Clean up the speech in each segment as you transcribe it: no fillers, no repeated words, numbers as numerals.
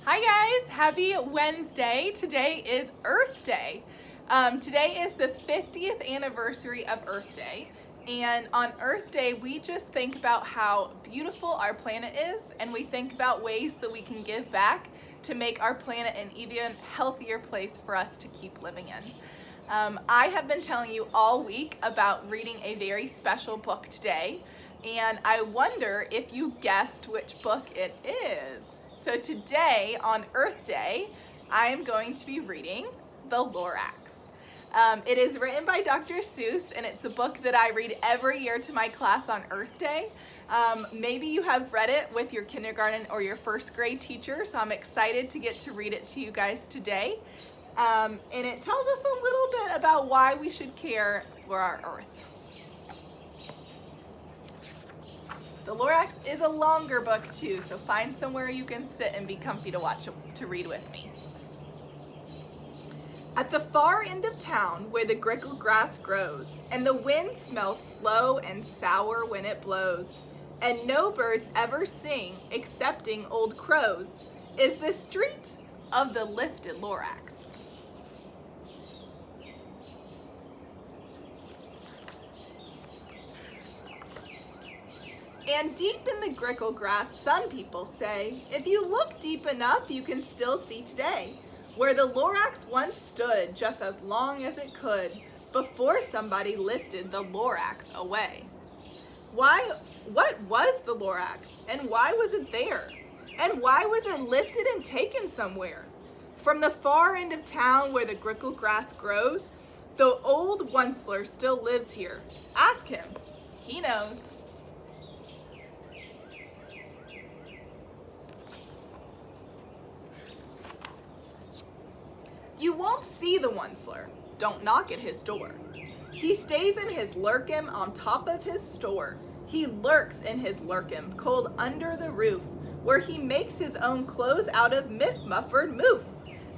Hi guys, happy Wednesday. Today is Earth Day. Today is the 50th anniversary of Earth Day. And on Earth Day, we just think about how beautiful our planet is, and we think about ways that we can give back to make our planet an even healthier place for us to keep living in. I have been telling you all week about reading a very special book today, and I wonder if you guessed which book it is. So today, on Earth Day, I am going to be reading The Lorax. It is written by Dr. Seuss, and it's a book that I read every year to my class on Earth Day. Maybe you have read it with your kindergarten or your first grade teacher, so I'm excited to get to read it to you guys today. And it tells us a little bit about why we should care for our Earth. The Lorax is a longer book too, so find somewhere you can sit and be comfy to read with me. At the far end of town where the grickle grass grows, and the wind smells slow and sour when it blows, and no birds ever sing excepting old crows, is the street of the lifted Lorax. And deep in the grickle grass, some people say, if you look deep enough, you can still see today, where the Lorax once stood just as long as it could, before somebody lifted the Lorax away. What was the Lorax, and why was it there? And why was it lifted and taken somewhere? From the far end of town where the grickle grass grows, the old Onceler still lives here. Ask him, he knows. You won't see the Onceler. Don't knock at his door. He stays in his lurkin on top of his store. He lurks in his lurkin, cold under the roof, where he makes his own clothes out of myth-muffered moof.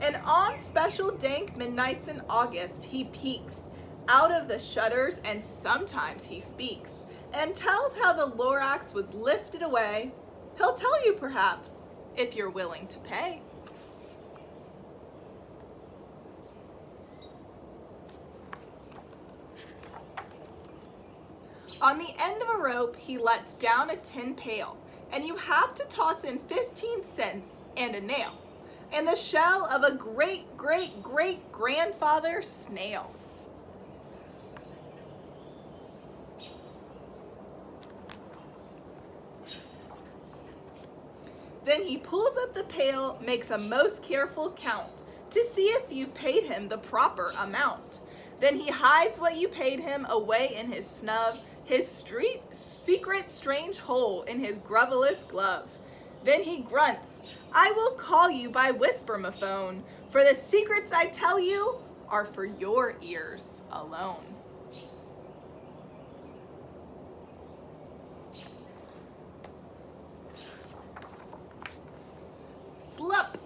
And on special dank midnights in August, he peeks out of the shutters, and sometimes he speaks and tells how the Lorax was lifted away. He'll tell you perhaps, if you're willing to pay. On the end of a rope, he lets down a tin pail, and you have to toss in 15 cents and a nail, and the shell of a great-great-great-grandfather snail. Then he pulls up the pail, makes a most careful count, to see if you've paid him the proper amount. Then he hides what you paid him away in his snub, his secret strange hole in his grovelous glove. Then he grunts, I will call you by whisper-mophone, for the secrets I tell you are for your ears alone. Slup!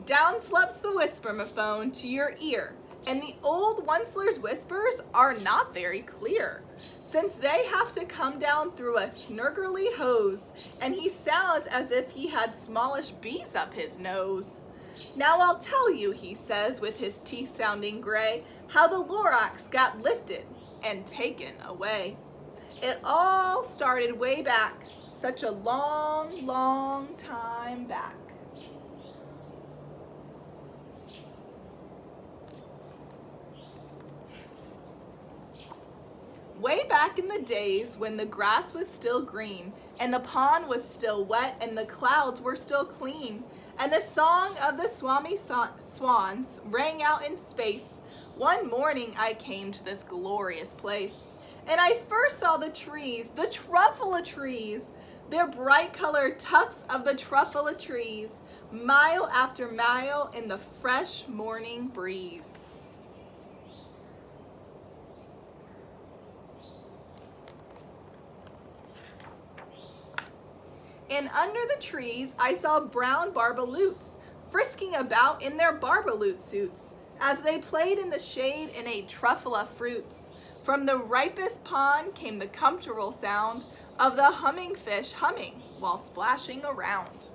Down slups the whisper-mophone to your ear, and the old Onceler's whispers are not very clear, since they have to come down through a snurgly hose, and he sounds as if he had smallish bees up his nose. Now I'll tell you, he says, with his teeth sounding gray, how the Lorax got lifted and taken away. It all started way back, such a long, long time back. Way back in the days when the grass was still green, and the pond was still wet, and the clouds were still clean, and the song of the swans rang out in space, one morning I came to this glorious place. And I first saw the trees, the truffula trees, their bright-colored tufts of the truffula trees, mile after mile in the fresh morning breeze. And under the trees I saw brown barbaloots frisking about in their barbaloot suits as they played in the shade and ate truffula fruits. From the ripest pond came the comfortable sound of the humming fish humming while splashing around.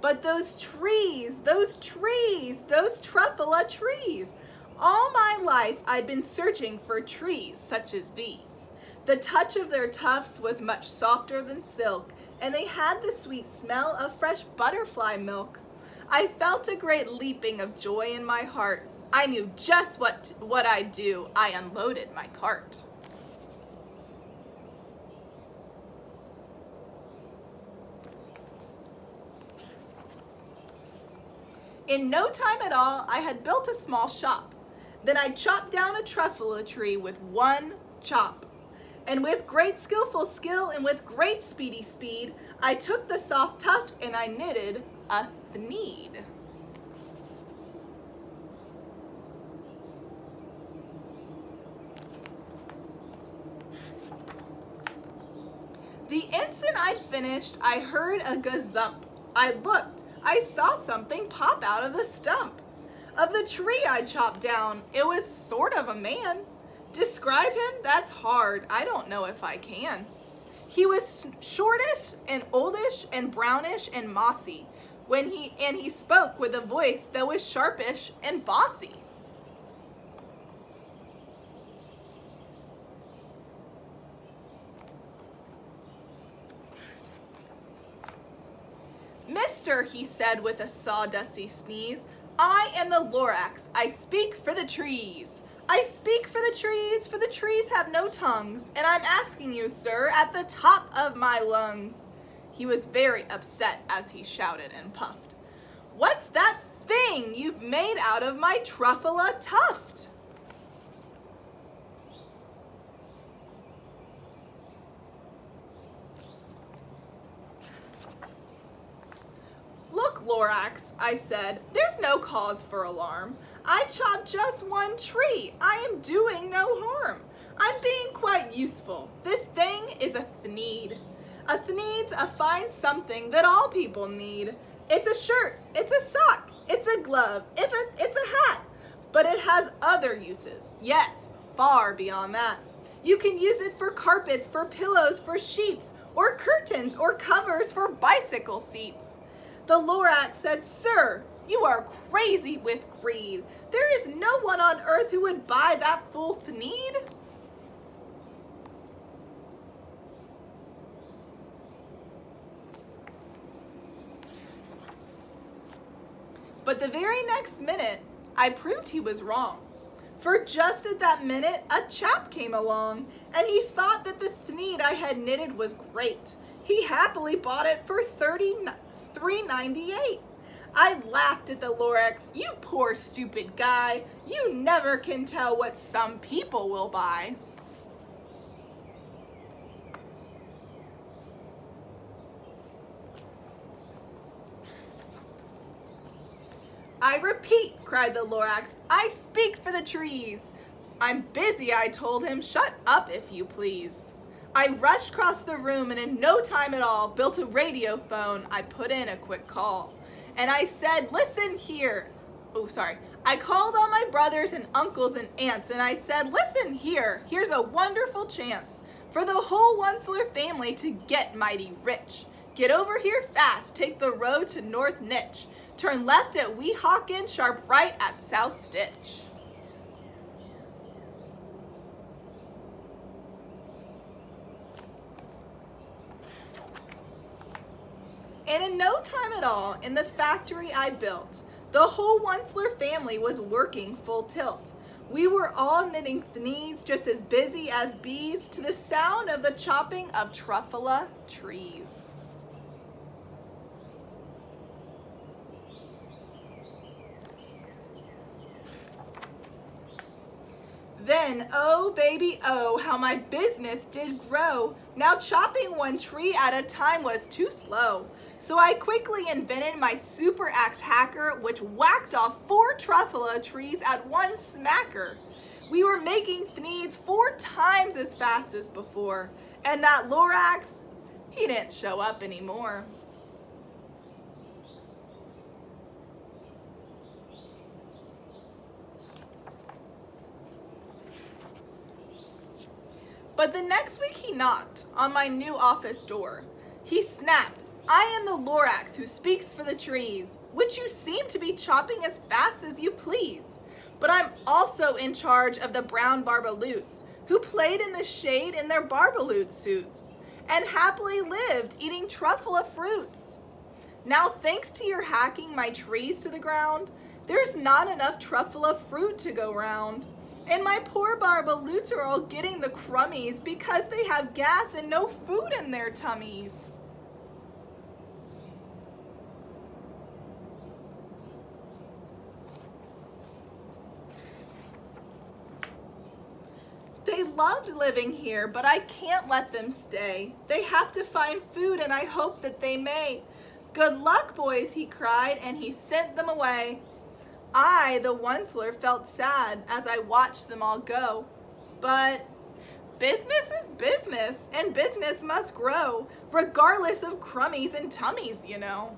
But those trees, those truffula trees. All my life I'd been searching for trees such as these. The touch of their tufts was much softer than silk, and they had the sweet smell of fresh butterfly milk. I felt a great leaping of joy in my heart. I knew just what I'd do. I unloaded my cart. In no time at all, I had built a small shop. Then I chopped down a truffula tree with one chop. And with great skillful skill and with great speedy speed, I took the soft tuft and I knitted a thneed. The instant I'd finished, I heard a gazump. I looked. I saw something pop out of the stump of the tree I chopped down. It was sort of a man. Describe him? That's hard. I don't know if I can. He was shortish and oldish and brownish and mossy. He spoke with a voice that was sharpish and bossy. Mister, he said with a sawdusty sneeze, I am the Lorax. I speak for the trees. I speak for the trees have no tongues, and I'm asking you, sir, at the top of my lungs. He was very upset as he shouted and puffed. What's that thing you've made out of my truffula tuft? Look, Lorax, I said, there's no cause for alarm. I chopped just one tree. I am doing no harm. I'm being quite useful. This thing is a thneed. A thneed's a fine something that all people need. It's a shirt, it's a sock, it's a glove, it's a hat. But it has other uses. Yes, far beyond that. You can use it for carpets, for pillows, for sheets, or curtains, or covers for bicycle seats. The Lorax said, Sir, you are crazy with greed. There is no one on earth who would buy that full thneed. But the very next minute, I proved he was wrong. For just at that minute, a chap came along, and he thought that the thneed I had knitted was great. He happily bought it for $33.98. I laughed at the Lorax. You poor stupid guy. You never can tell what some people will buy. I repeat, cried the Lorax, I speak for the trees. I'm busy, I told him. Shut up, if you please. I rushed across the room and in no time at all built a radio phone. I put in a quick call. And I said, listen here. I called all my brothers and uncles and aunts and I said, listen here. Here's a wonderful chance for the whole Onceler family to get mighty rich. Get over here fast. Take the road to North Nitch. Turn left at Weehawken, sharp right at South Stitch. And in no time at all, in the factory I built, the whole Onceler family was working full tilt. We were all knitting thneeds just as busy as beads to the sound of the chopping of truffula trees. Then, oh baby, oh, how my business did grow. Now chopping one tree at a time was too slow. So I quickly invented my super axe hacker, which whacked off 4 truffula trees at one smacker. We were making thneeds 4 times as fast as before. And that Lorax, he didn't show up anymore. But the next week he knocked on my new office door. He snapped, I am the Lorax who speaks for the trees, which you seem to be chopping as fast as you please. But I'm also in charge of the brown barbaloots, who played in the shade in their barbaloot suits, and happily lived eating truffula fruits. Now, thanks to your hacking my trees to the ground, there's not enough truffula fruit to go round. And my poor barbaloots are all getting the crummies because they have gas and no food in their tummies. They loved living here, but I can't let them stay. They have to find food, and I hope that they may. Good luck, boys, he cried, and he sent them away. I, the Onceler, felt sad as I watched them all go. But business is business, and business must grow, regardless of crummies and tummies, you know.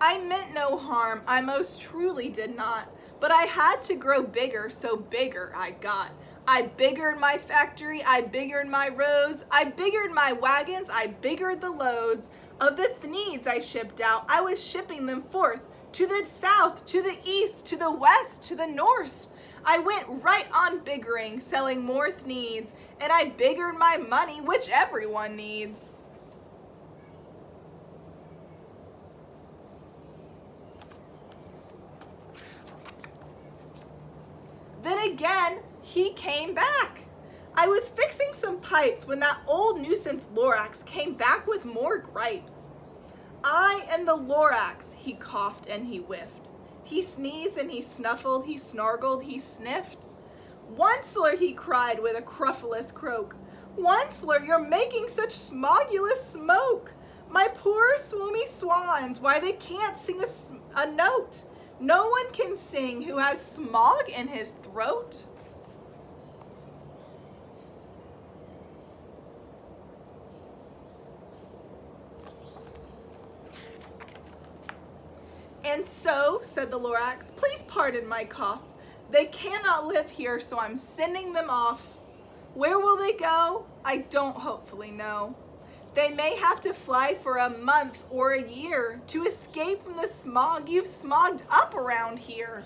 I meant no harm, I most truly did not, but I had to grow bigger, so bigger I got. I biggered my factory, I biggered my roads, I biggered my wagons, I biggered the loads. Of the thneeds I shipped out, I was shipping them forth, to the south, to the east, to the west, to the north. I went right on biggering, selling more thneeds, and I biggered my money, which everyone needs. Then again, he came back. I was fixing some pipes when that old nuisance Lorax came back with more gripes. I am the Lorax, he coughed and he whiffed. He sneezed and he snuffled, he snargled, he sniffed. Onceler, he cried with a cruffulous croak. Onceler, you're making such smogulous smoke. My poor swoomy swans, why they can't sing a note. No one can sing who has smog in his throat. And so, said the Lorax, please pardon my cough. They cannot live here, so I'm sending them off. Where will they go? I don't hopefully know. They may have to fly for a month or a year to escape from the smog you've smogged up around here.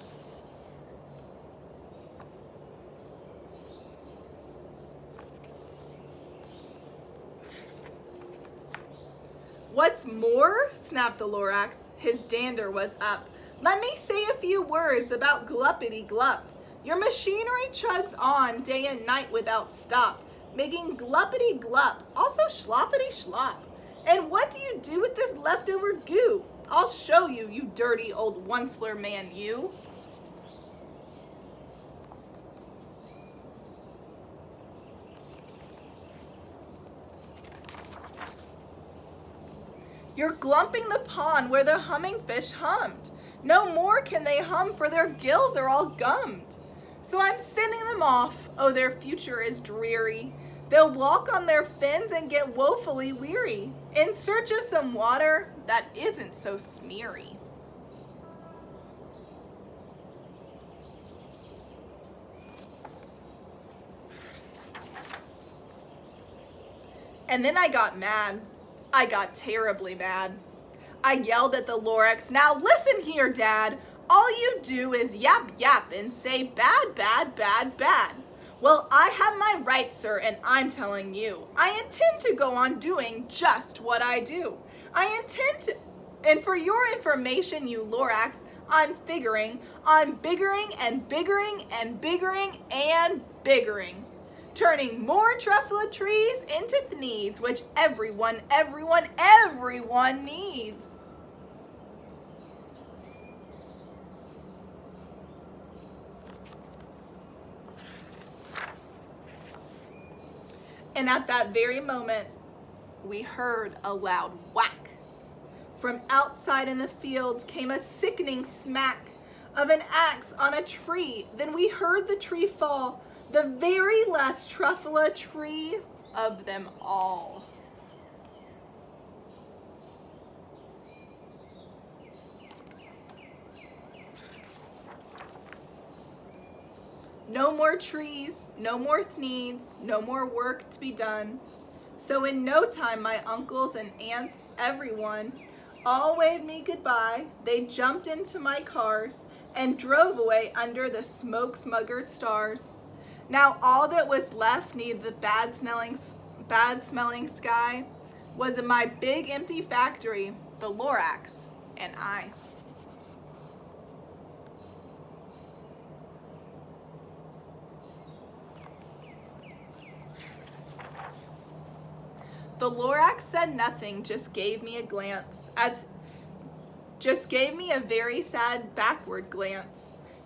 What's more, snapped the Lorax, his dander was up, let me say a few words about gluppity glup. Your machinery chugs on day and night without stop, making gluppity glup, also sloppity slop. And what do you do with this leftover goo? I'll show you, you dirty old Onceler man, you. You're glumping the pond where the humming fish hummed. No more can they hum, for their gills are all gummed. So I'm sending them off. Oh, their future is dreary. They'll walk on their fins and get woefully weary, in search of some water that isn't so smeary. And then I got mad. I got terribly mad. I yelled at the Lorax, now listen here, Dad. All you do is yap yap and say bad, bad, bad, bad. Well, I have my rights, sir, and I'm telling you. I intend to go on doing just what I do. I intend to, and for your information, you Lorax, I'm figuring on biggering and biggering and biggering and biggering. Turning more truffula trees into thneeds, which everyone needs. And at that very moment, we heard a loud whack. From outside in the fields came a sickening smack of an axe on a tree. Then we heard the tree fall, the very last truffula tree of them all. No more trees, no more needs, no more work to be done. So in no time, my uncles and aunts, everyone, all waved me goodbye. They jumped into my cars and drove away under the smoke-smuggered stars. Now all that was left neath the bad-smelling sky was in my big empty factory, the Lorax, and I. The Lorax said nothing, just gave me a glance, just gave me a very sad backward glance,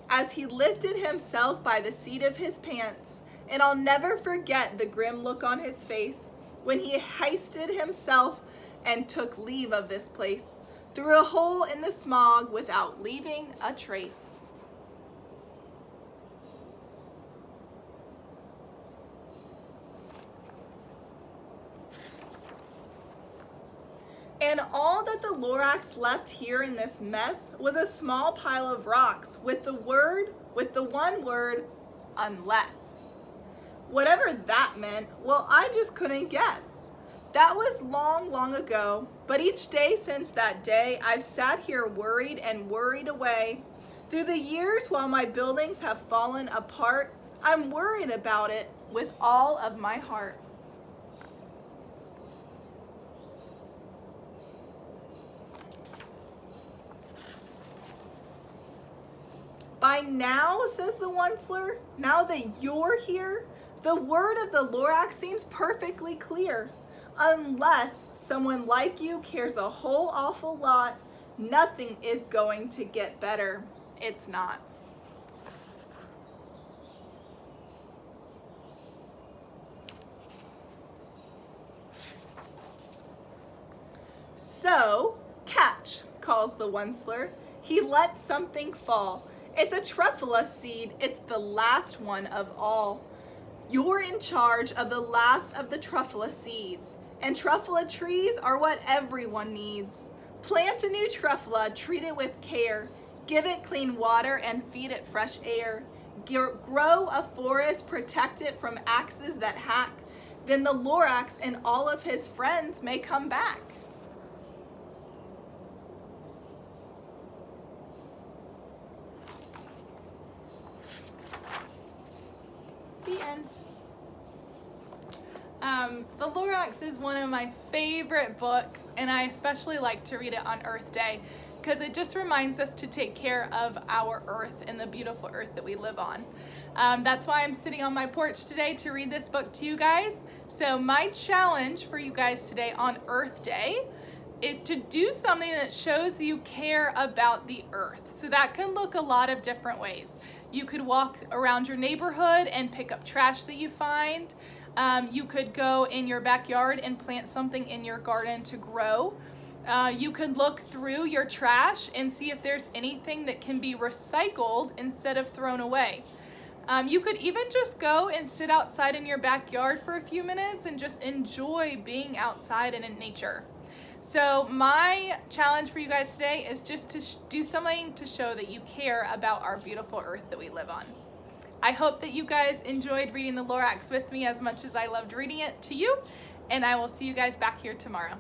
as he lifted himself by the seat of his pants, and I'll never forget the grim look on his face when he hoisted himself and took leave of this place, through a hole in the smog without leaving a trace. And all that the Lorax left here in this mess was a small pile of rocks with the one word, unless. Whatever that meant, well, I just couldn't guess. That was long, long ago, but each day since that day, I've sat here worried and worried away. Through the years while my buildings have fallen apart, I'm worried about it with all of my heart. By now, says the Onceler, now that you're here, the word of the Lorax seems perfectly clear. Unless someone like you cares a whole awful lot, nothing is going to get better. It's not. So, catch, calls the Onceler. He lets something fall. It's a truffula seed. It's the last one of all. You're in charge of the last of the truffula seeds. And truffula trees are what everyone needs. Plant a new truffula, treat it with care. Give it clean water and feed it fresh air. Grow a forest, protect it from axes that hack. Then the Lorax and all of his friends may come back. The end. The Lorax is one of my favorite books, and I especially like to read it on Earth Day because it just reminds us to take care of our earth and the beautiful earth that we live on. That's why I'm sitting on my porch today to read this book to you guys. So my challenge for you guys today on Earth Day is to do something that shows you care about the earth. So that can look a lot of different ways. You could walk around your neighborhood and pick up trash that you find. You could go in your backyard and plant something in your garden to grow. You could look through your trash and see if there's anything that can be recycled instead of thrown away. You could even just go and sit outside in your backyard for a few minutes and just enjoy being outside and in nature. So my challenge for you guys today is just to do something to show that you care about our beautiful earth that we live on. I hope that you guys enjoyed reading the Lorax with me as much as I loved reading it to you, and I will see you guys back here tomorrow.